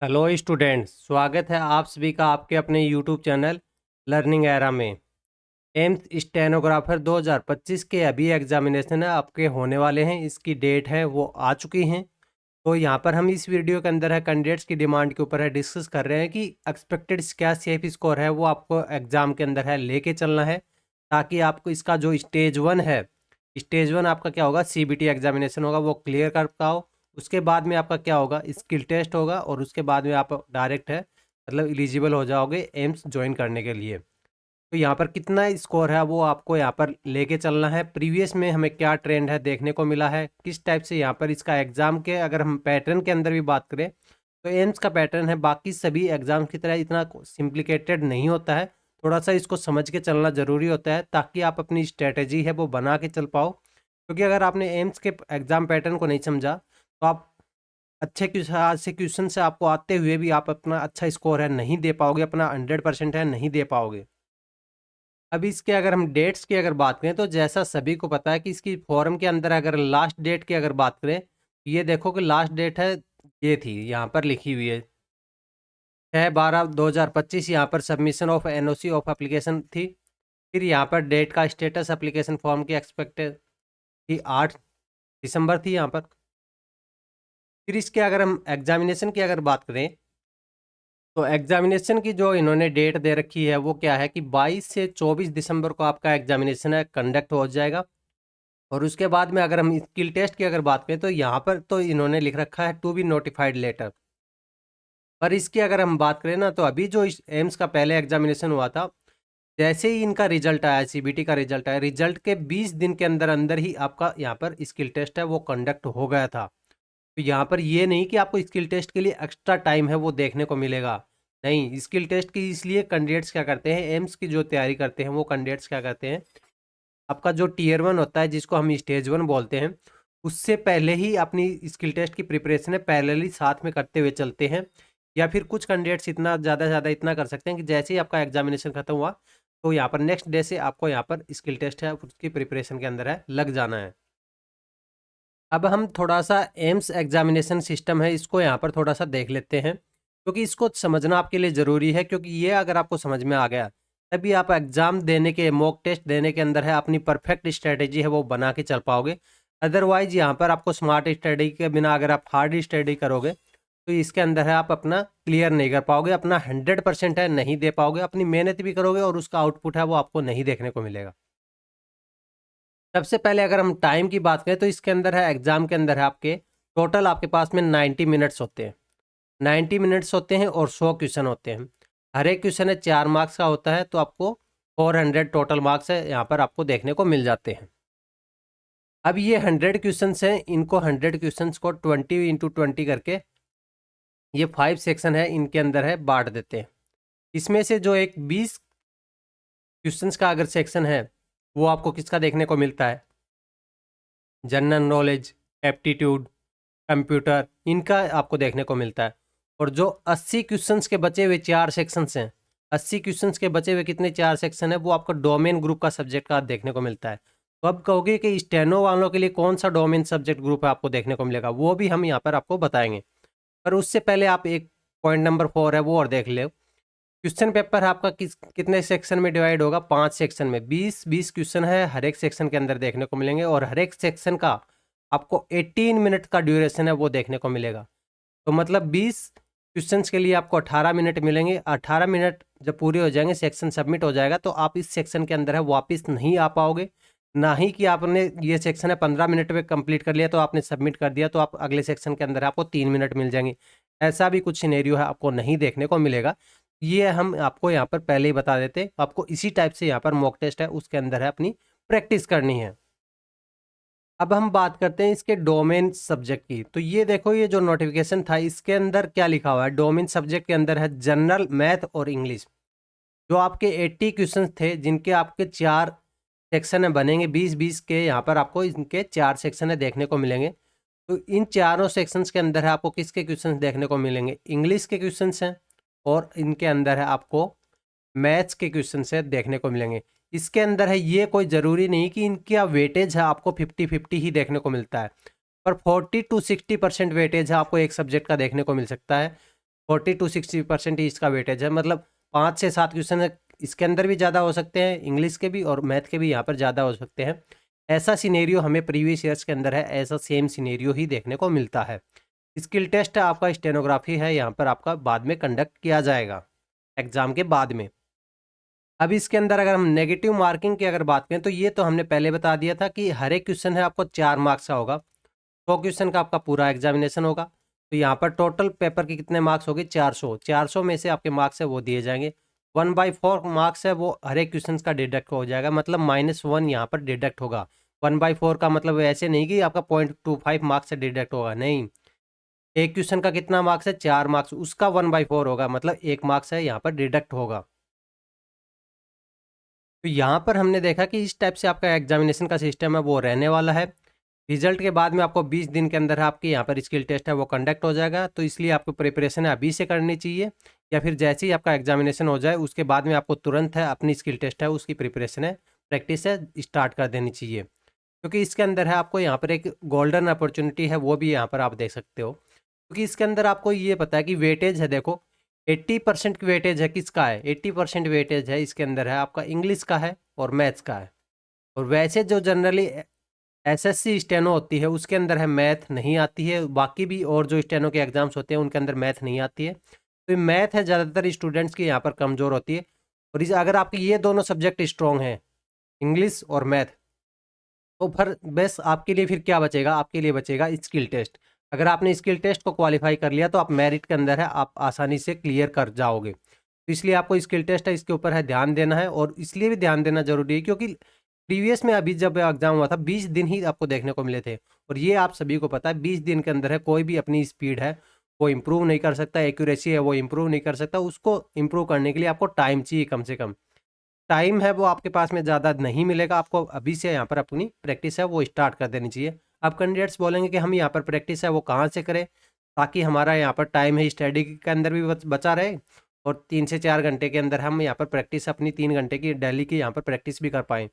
Hello students, स्वागत है आप सभी का आपके अपने यूट्यूब चैनल लर्निंग एरा में। एम्स स्टेनोग्राफर 2025 के अभी एग्जामिनेशन है आपके होने वाले हैं। इसकी डेट है वो आ चुकी हैं। तो यहाँ पर हम इस वीडियो के अंदर है कैंडिडेट्स की डिमांड के ऊपर है डिस्कस कर रहे हैं कि एक्सपेक्टेड क्या सेफ स्कोर है वो आपको एग्जाम के अंदर है लेके चलना है, ताकि आपको इसका जो स्टेज वन आपका क्या होगा, सीबीटी एग्जामिनेशन होगा, वो क्लियर कर पाओ। उसके बाद में आपका क्या होगा, स्किल टेस्ट होगा, और उसके बाद में आप डायरेक्ट है मतलब एलिजिबल हो जाओगे एम्स ज्वाइन करने के लिए। तो यहाँ पर कितना स्कोर है वो आपको यहाँ पर लेके चलना है। प्रीवियस में हमें क्या ट्रेंड है देखने को मिला है, किस टाइप से यहाँ पर इसका एग्ज़ाम के अगर हम पैटर्न के अंदर भी बात करें तो एम्स का पैटर्न है बाकी सभी एग्ज़ाम की तरह इतना सिंप्लिकेटेड नहीं होता है। थोड़ा सा इसको समझ के चलना ज़रूरी होता है ताकि आप अपनी स्ट्रेटेजी है वो बना के चल पाओ। क्योंकि अगर आपने एम्स के एग्ज़ाम पैटर्न को नहीं समझा तो आप अच्छे क्वेश्चन से आपको आते हुए भी आप अपना अच्छा स्कोर है नहीं दे पाओगे, अपना 100% है नहीं दे पाओगे। अब इसके अगर हम डेट्स की अगर बात करें तो जैसा सभी को पता है कि इसकी फॉर्म के अंदर अगर लास्ट डेट की अगर बात करें, ये देखो कि लास्ट डेट है, ये थी यहाँ पर लिखी हुई है 6/12/2025। यहाँ पर submission of NOC of application थी। फिर यहाँ पर डेट का स्टेटस एप्लीकेशन फॉर्म की एक्सपेक्टेड थी 8 दिसंबर थी यहाँ पर। फिर इसके अगर हम एग्जामिनेशन की अगर बात करें तो एग्जामिनेशन की जो इन्होंने डेट दे रखी है वो क्या है कि 22 से 24 दिसंबर को आपका एग्जामिनेशन है कंडक्ट हो जाएगा। और उसके बाद में अगर हम स्किल टेस्ट की अगर बात करें तो यहाँ पर तो इन्होंने लिख रखा है टू बी नोटिफाइड लेटर। पर इसकी अगर हम बात करें ना तो अभी जो एम्स का पहले एग्जामिनेशन हुआ था, जैसे ही इनका रिजल्ट आया, सीबीटी का रिजल्ट आया, रिजल्ट के 20 दिन के अंदर अंदर ही आपका यहाँ पर स्किल टेस्ट है वो कंडक्ट हो गया था। तो यहाँ पर ये नहीं कि आपको स्किल टेस्ट के लिए एक्स्ट्रा टाइम है वो देखने को मिलेगा। नहीं, स्किल टेस्ट की इसलिए कैंडिडेट्स क्या करते हैं, एम्स की जो तैयारी करते हैं वो कैंडिडेट्स क्या करते हैं, आपका जो टीयर 1 होता है जिसको हम स्टेज 1 बोलते हैं, उससे पहले ही अपनी स्किल टेस्ट की प्रिपरेशन है पैरेलली साथ में करते हुए चलते हैं। या फिर कुछ कैंडिडेट्स इतना ज़्यादा से ज़्यादा इतना कर सकते हैं कि जैसे ही आपका एग्जामिनेशन खत्म हुआ तो यहाँ पर नेक्स्ट डे से आपको यहाँ पर स्किल टेस्ट है उसकी प्रिपरेशन के अंदर है लग जाना है। अब हम थोड़ा सा एम्स एग्जामिनेशन सिस्टम है इसको यहाँ पर थोड़ा सा देख लेते हैं, क्योंकि इसको समझना आपके लिए ज़रूरी है। क्योंकि ये अगर आपको समझ में आ गया तभी आप एग्ज़ाम देने के, मॉक टेस्ट देने के अंदर है अपनी परफेक्ट स्ट्रेटेजी है वो बना के चल पाओगे। अदरवाइज यहाँ पर आपको स्मार्ट स्टडी के बिना अगर आप हार्ड स्टडी करोगे तो इसके अंदर है आप अपना क्लियर नहीं कर पाओगे, अपना 100% है नहीं दे पाओगे, अपनी मेहनत भी करोगे और उसका आउटपुट है वो आपको नहीं देखने को मिलेगा। सबसे पहले अगर हम टाइम की बात करें तो इसके अंदर है, एग्जाम के अंदर है आपके टोटल आपके पास में 90 मिनट्स होते हैं। 90 मिनट्स होते हैं और 100 क्वेश्चन होते हैं। हर एक क्वेश्चन है 4 मार्क्स का होता है, तो आपको 400 टोटल मार्क्स है यहाँ पर आपको देखने को मिल जाते हैं। अब ये 100 क्वेश्चन हैं, इनको 100 क्वेश्चन को 20 × 20 करके ये 5 सेक्शन है इनके अंदर है बांट देते हैं। इसमें से जो एक 20 क्वेश्चंस का अगर सेक्शन है वो आपको किसका देखने को मिलता है, जनरल नॉलेज, एप्टीट्यूड, कंप्यूटर, इनका आपको देखने को मिलता है। और जो 80 क्वेश्चंस के बचे हुए 4 सेक्शंस हैं, 80 क्वेश्चंस के बचे हुए कितने 4 सेक्शन है वो आपको डोमेन ग्रुप का सब्जेक्ट का देखने को मिलता है। तो अब कहोगे कि स्टेनो वालों के लिए कौन सा डोमेन सब्जेक्ट ग्रुप है आपको देखने को मिलेगा, वो भी हम यहाँ पर आपको बताएंगे। पर उससे पहले आप एक पॉइंट नंबर 4 है वो और देख ले। क्वेश्चन पेपर आपका कितने सेक्शन में डिवाइड होगा, 5 सेक्शन में। 20 क्वेश्चन है हर एक सेक्शन के अंदर देखने को मिलेंगे, और हर एक सेक्शन का आपको 18 मिनट का ड्यूरेशन है वो देखने को मिलेगा। तो मतलब 20 क्वेश्चंस के लिए आपको 18 मिनट मिलेंगे। 18 मिनट जब पूरे हो जाएंगे, सेक्शन सबमिट हो जाएगा, तो आप इस सेक्शन के अंदर है वापस नहीं आ पाओगे। ना ही कि आपने ये सेक्शन है 15 मिनट में कंप्लीट कर लिया तो आपने सबमिट कर दिया तो आप अगले सेक्शन के अंदर आपको 3 मिनट मिल जाएंगे। ऐसा भी कुछ सिनेरियो है आपको नहीं देखने को मिलेगा। ये हम आपको यहाँ पर पहले ही बता देते, आपको इसी टाइप से यहाँ पर मॉक टेस्ट है उसके अंदर है अपनी प्रैक्टिस करनी है। अब हम बात करते हैं इसके डोमेन सब्जेक्ट की। तो ये देखो, ये जो नोटिफिकेशन था इसके अंदर क्या लिखा हुआ है, डोमेन सब्जेक्ट के अंदर है जनरल, मैथ और इंग्लिश। जो आपके 80 क्वेश्चन थे जिनके आपके 4 सेक्शन है बनेंगे, 20-20 के यहाँ पर आपको इनके 4 सेक्शन है देखने को मिलेंगे। तो इन चारों सेक्शंस के अंदर है आपको किसके क्वेश्चंस देखने को मिलेंगे, इंग्लिश के क्वेश्चंस हैं, और इनके अंदर है आपको मैथ्स के क्वेश्चन से देखने को मिलेंगे। इसके अंदर है ये कोई ज़रूरी नहीं कि इनका वेटेज है आपको 50-50 ही देखने को मिलता है, पर 40 to 60% वेटेज है आपको एक सब्जेक्ट का देखने को मिल सकता है। 40-60% ही इसका वेटेज है। मतलब 5 से 7 क्वेश्चन इसके अंदर भी ज़्यादा हो सकते हैं, इंग्लिश के भी और मैथ के भी यहाँ पर ज़्यादा हो सकते हैं। ऐसा सिनेरियो हमें प्रीवियस ईयर्स के अंदर है, ऐसा सेम सिनेरियो ही देखने को मिलता है। स्किल टेस्ट आपका स्टेनोग्राफी है, यहाँ पर आपका बाद में कंडक्ट किया जाएगा एग्जाम के बाद में। अब इसके अंदर अगर हम नेगेटिव मार्किंग की अगर बात करें तो ये तो हमने पहले बता दिया था कि हर एक क्वेश्चन है आपको 4 मार्क्स का होगा। 100 क्वेश्चन का आपका पूरा एग्जामिनेशन होगा, तो यहाँ पर टोटल पेपर के कितने मार्क्स होंगे 400। 400 में से आपके मार्क्स है वो दिए जाएंगे। 1/4 मार्क्स है वो हर एक क्वेश्चन का डिडक्ट हो जाएगा, मतलब -1 यहाँ पर डिडक्ट होगा। 1/4 का मतलब ऐसे नहीं कि आपका 0.25 मार्क्स से डिडक्ट होगा, नहीं। एक क्वेश्चन का कितना मार्क्स है 4 मार्क्स, उसका 1/4 होगा, मतलब 1 मार्क्स है यहाँ पर डिडक्ट होगा। तो यहाँ पर हमने देखा कि इस टाइप से आपका एग्जामिनेशन का सिस्टम है वो रहने वाला है। रिजल्ट के बाद में आपको 20 दिन के अंदर आपकी यहाँ पर स्किल टेस्ट है वो कंडक्ट हो जाएगा, तो इसलिए आपको प्रिपरेशन है अभी से करनी चाहिए, या फिर जैसे ही आपका एग्जामिनेशन हो जाए उसके बाद में आपको तुरंत है अपनी स्किल टेस्ट है उसकी प्रिपरेशन है, प्रैक्टिस है स्टार्ट कर देनी चाहिए। क्योंकि इसके अंदर है आपको यहाँ पर एक गोल्डन अपॉर्चुनिटी है वो भी यहाँ पर आप देख सकते हो। क्योंकि इसके अंदर आपको ये पता है कि वेटेज है, देखो 80% की वेटेज है, किसका है 80% वेटेज है इसके अंदर है आपका इंग्लिश का है और मैथ्स का है। और वैसे जो जनरली एसएससी स्टेनो होती है उसके अंदर है मैथ नहीं आती है, बाकी भी और जो स्टेनो के एग्जाम्स होते हैं उनके अंदर मैथ नहीं आती है। तो मैथ है ज़्यादातर स्टूडेंट्स की यहाँ पर कमज़ोर होती है। और इस अगर आपके ये दोनों सब्जेक्ट स्ट्रॉन्ग हैं, इंग्लिश और मैथ, तो फिर बस आपके लिए फिर क्या बचेगा, आपके लिए बचेगा स्किल टेस्ट। अगर आपने स्किल टेस्ट को क्वालिफाई कर लिया तो आप मेरिट के अंदर है आप आसानी से क्लियर कर जाओगे। तो इसलिए आपको स्किल टेस्ट है इसके ऊपर है ध्यान देना है, और इसलिए भी ध्यान देना जरूरी है क्योंकि प्रीवियस में अभी जब एग्जाम हुआ था 20 दिन ही आपको देखने को मिले थे, और ये आप सभी को पता है 20 दिन के अंदर है कोई भी अपनी स्पीड है वो इम्प्रूव नहीं कर सकता, एक्यूरेसी है वो इम्प्रूव नहीं कर सकता। उसको इम्प्रूव करने के लिए आपको टाइम चाहिए, कम से कम टाइम है वो आपके पास में ज़्यादा नहीं मिलेगा। आपको अभी से यहाँ पर अपनी प्रैक्टिस है वो स्टार्ट कर देनी चाहिए। अब कैंडिडेट्स बोलेंगे कि हम यहाँ पर प्रैक्टिस है वो कहाँ से करें, ताकि हमारा यहाँ पर टाइम है स्टडी के अंदर भी बचा रहे, और 3 से 4 घंटे के अंदर हम यहाँ पर प्रैक्टिस अपनी 3 घंटे की डेली की यहाँ पर प्रैक्टिस भी कर पाएँ।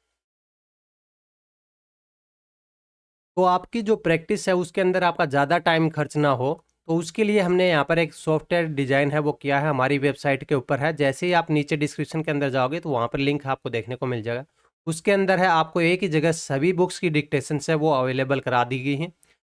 तो आपकी जो प्रैक्टिस है उसके अंदर आपका ज़्यादा टाइम खर्च ना हो, तो उसके लिए हमने यहाँ पर एक सॉफ्टवेयर डिज़ाइन है वो किया है, हमारी वेबसाइट के ऊपर है। जैसे ही आप नीचे डिस्क्रिप्शन के अंदर जाओगे तो वहाँ पर लिंक आपको देखने को मिल जाएगा। उसके अंदर है आपको एक ही जगह सभी बुक्स की डिक्टेशन है वो अवेलेबल करा दी गई हैं।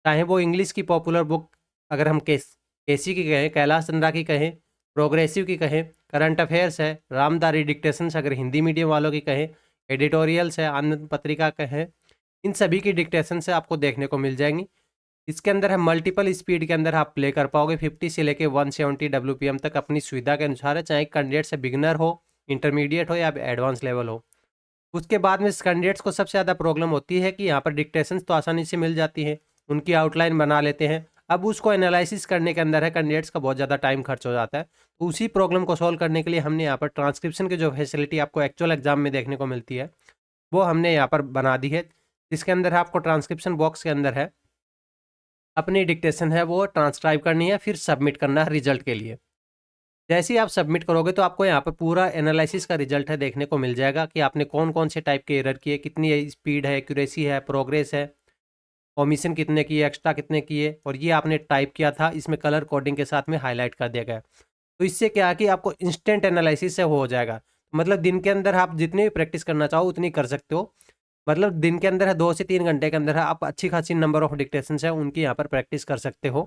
चाहे वो इंग्लिश की पॉपुलर बुक, अगर हम केसी की कहें, कैलाश चंद्रा की कहें, प्रोग्रेसिव की कहें, करंट अफेयर्स है, रामधारी डिक्टेशंस अगर हिंदी मीडियम वालों की कहें, एडिटोरियल्स है, आनंद पत्रिका कहें, इन सभी की डिक्टेशन से आपको देखने को मिल जाएंगी। इसके अंदर है मल्टीपल स्पीड के अंदर आप प्ले कर पाओगे, 50 से लेके 170 WPM तक अपनी सुविधा के अनुसार है, चाहे कैंडिडेट से बिगनर हो, इंटरमीडिएट हो या एडवांस लेवल हो। उसके बाद में कैंडिडेट्स को सबसे ज़्यादा प्रॉब्लम होती है कि यहाँ पर डिक्टेशंस तो आसानी से मिल जाती है, उनकी आउटलाइन बना लेते हैं, अब उसको एनालिसिस करने के अंदर है कैंडिडेट्स का बहुत ज़्यादा टाइम खर्च हो जाता है। तो उसी प्रॉब्लम को सॉल्व करने के लिए हमने यहाँ पर ट्रांसक्रिप्शन की जो फैसिलिटी आपको एक्चुअल एग्जाम में देखने को मिलती है वो हमने यहाँ पर बना दी है, जिसके अंदर आपको ट्रांसक्रिप्शन बॉक्स के अंदर है अपनी डिक्टेशन है वो ट्रांसक्राइब करनी है, फिर सबमिट करना है रिजल्ट के लिए। जैसे ही आप सबमिट करोगे तो आपको यहाँ पर पूरा एनालिसिस का रिजल्ट है देखने को मिल जाएगा कि आपने कौन कौन से टाइप के एरर किए, कितनी स्पीड है, एक्यूरेसी है, प्रोग्रेस है, ओमिशन कितने किए, एक्स्ट्रा कितने किए, और ये आपने टाइप किया था, इसमें कलर कोडिंग के साथ में हाईलाइट कर दिया गया। तो इससे क्या है कि आपको इंस्टेंट एनालिसिस से हो जाएगा, मतलब दिन के अंदर आप जितनी भी प्रैक्टिस करना चाहो उतनी कर सकते हो। मतलब दिन के अंदर है 2 से 3 घंटे के अंदर है आप अच्छी खासी नंबर ऑफ डिक्टेशंस है उनकी यहाँ पर प्रैक्टिस कर सकते हो।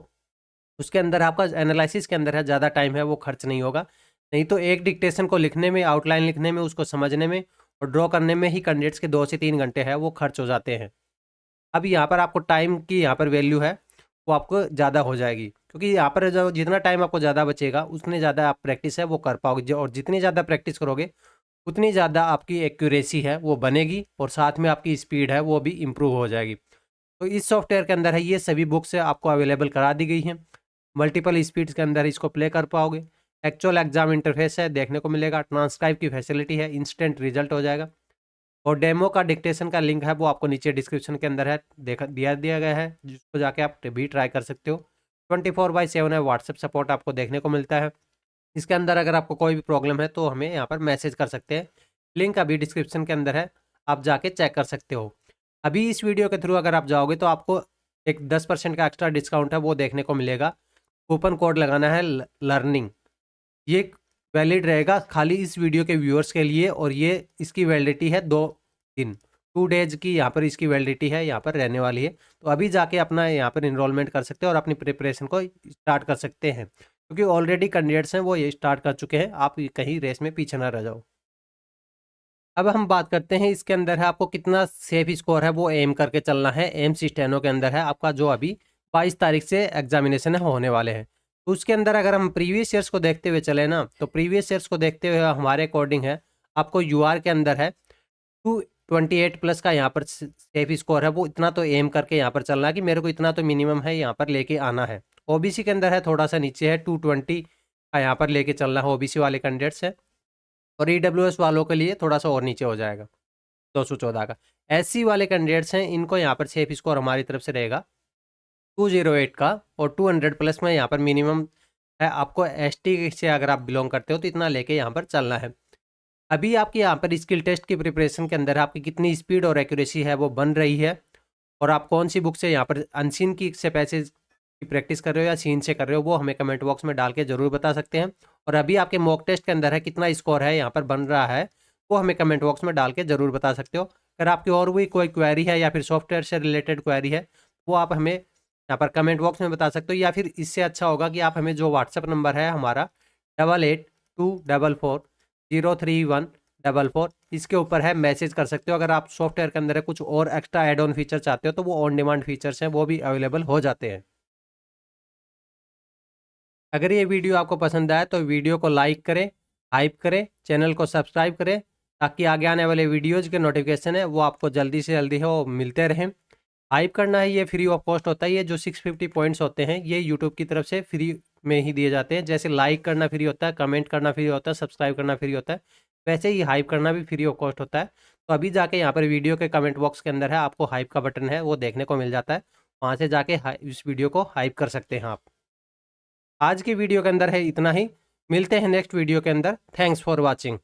उसके अंदर आपका एनालिसिस के अंदर है ज़्यादा टाइम है वो खर्च नहीं होगा। नहीं तो एक डिक्टेशन को लिखने में, आउटलाइन लिखने में, उसको समझने में और ड्रॉ करने में ही कैंडिडेट्स के 2 से 3 घंटे है वो खर्च हो जाते हैं। अब यहाँ पर आपको टाइम की यहाँ पर वैल्यू है वो आपको ज़्यादा हो जाएगी, क्योंकि यहाँ पर जो जितना टाइम आपको ज़्यादा बचेगा उतने ज़्यादा आप प्रैक्टिस है वो कर पाओगे, और जितनी ज़्यादा प्रैक्टिस करोगे उतनी ज़्यादा आपकी एक्यूरेसी है वो बनेगी, और साथ में आपकी स्पीड है वो भी इम्प्रूव हो जाएगी। तो इस सॉफ्टवेयर के अंदर है ये सभी बुक्स है आपको अवेलेबल करा दी गई हैं, मल्टीपल स्पीड्स के अंदर इसको प्ले कर पाओगे। एक्चुअल एग्जाम इंटरफेस है देखने को मिलेगा, ट्रांसक्राइब की फैसिलिटी है, इंस्टेंट रिजल्ट हो जाएगा, और डेमो का डिक्टेशन का लिंक है वो आपको नीचे डिस्क्रिप्शन के अंदर है दिया गया है, जिसको जाके आप भी ट्राई कर सकते हो। 24/7 है व्हाट्सएप सपोर्ट आपको देखने को मिलता है। इसके अंदर अगर आपको कोई भी प्रॉब्लम है तो हमें यहाँ पर मैसेज कर सकते हैं, लिंक अभी डिस्क्रिप्शन के अंदर है, आप जाके चेक कर सकते हो। अभी इस वीडियो के थ्रू अगर आप जाओगे तो आपको एक 10% का एक्स्ट्रा डिस्काउंट है वो देखने को मिलेगा। कूपन कोड लगाना है लर्निंग। ये वैलिड रहेगा खाली इस वीडियो के व्यूअर्स के लिए, और ये इसकी वैलिडिटी है 2 दिन, 2 डेज की यहाँ पर इसकी वैलिडिटी है, यहाँ पर रहने वाली है। तो अभी जाके अपना यहाँ पर इनरोलमेंट कर सकते हैं और अपनी प्रिपरेशन को स्टार्ट कर सकते हैं, क्योंकि ऑलरेडी कैंडिडेट्स हैं वो ये स्टार्ट कर चुके हैं। आप कहीं रेस में पीछे ना रह जाओ। अब हम बात करते हैं इसके अंदर है आपको कितना सेफ स्कोर है वो एम करके चलना है। एम स्टेनो के अंदर है आपका जो अभी 22 तारीख से एग्जामिनेशन है होने वाले हैं। तो उसके अंदर अगर हम प्रीवियस ईयर्स को देखते हुए चले ना, तो प्रीवियस ईयर्स को देखते हुए हमारे अकॉर्डिंग है आपको यूआर के अंदर है 228 प्लस का यहाँ पर सेफ स्कोर है, वो इतना तो एम करके यहाँ पर चलना है कि मेरे को इतना तो मिनिमम है यहाँ पर लेके आना है। ओबीसी के अंदर है थोड़ा सा नीचे है 220 का यहाँ पर लेके चलना है, ओबीसी वाले कैंडिडेट्स है। और ईडब्ल्यूएस वालों के लिए थोड़ा सा और नीचे हो जाएगा 214 का। एससी वाले कैंडिडेट्स हैं इनको यहाँ पर सेफ स्कोर हमारी तरफ से रहेगा 208 का, और 200 प्लस में यहाँ पर मिनिमम है आपको। एसटी से अगर आप बिलोंग करते हो तो इतना लेके यहाँ पर चलना है। अभी आपकी यहाँ पर स्किल टेस्ट की प्रिपरेशन के अंदर आपकी कितनी स्पीड और एक्यूरेसी है वो बन रही है, और आप कौन सी बुक से यहाँ पर अनसीन की से पैसेज की प्रैक्टिस कर रहे हो या सीन से कर रहे हो, वो हमें कमेंट बॉक्स में डाल के ज़रूर बता सकते हैं। और अभी आपके मॉक टेस्ट के अंदर है कितना स्कोर है यहाँ पर बन रहा है, वो हमें कमेंट बॉक्स में डाल के ज़रूर बता सकते हो। अगर आपकी और भी कोई क्वेरी है या फिर सॉफ्टवेयर से रिलेटेड क्वेरी है, वो आप हमें यहाँ पर कमेंट बॉक्स में बता सकते हो, या फिर इससे अच्छा होगा कि आप हमें जो व्हाट्सअप नंबर है हमारा 8824403144, इसके ऊपर है मैसेज कर सकते हो। अगर आप सॉफ्टवेयर के अंदर है कुछ और एक्स्ट्रा एड ऑन फीचर चाहते हो तो वो ऑन डिमांड फीचर्स हैं, वो भी अवेलेबल हो जाते हैं। अगर ये वीडियो आपको पसंद आए तो वीडियो को लाइक करें, हाइप करें, चैनल को सब्सक्राइब करें, ताकि आगे आने वाले वीडियोज़ के नोटिफिकेशन है वो आपको जल्दी से जल्दी हो मिलते रहें। हाइप करना है ये फ्री ऑफ कॉस्ट होता है। ये जो 650 पॉइंट्स होते हैं ये यूट्यूब की तरफ से फ्री में ही दिए जाते हैं। जैसे लाइक करना फ्री होता है, कमेंट करना फ्री होता है, सब्सक्राइब करना फ्री होता है, वैसे ही हाइप करना भी फ्री ऑफ कॉस्ट होता है। तो अभी जाके यहाँ पर वीडियो के कमेंट बॉक्स के अंदर है आपको हाइप का बटन है वो देखने को मिल जाता है, वहाँ से जाके इस वीडियो को हाइप कर सकते हैं आप। आज की वीडियो के अंदर है इतना ही, मिलते हैं नेक्स्ट वीडियो के अंदर। Thanks for watching.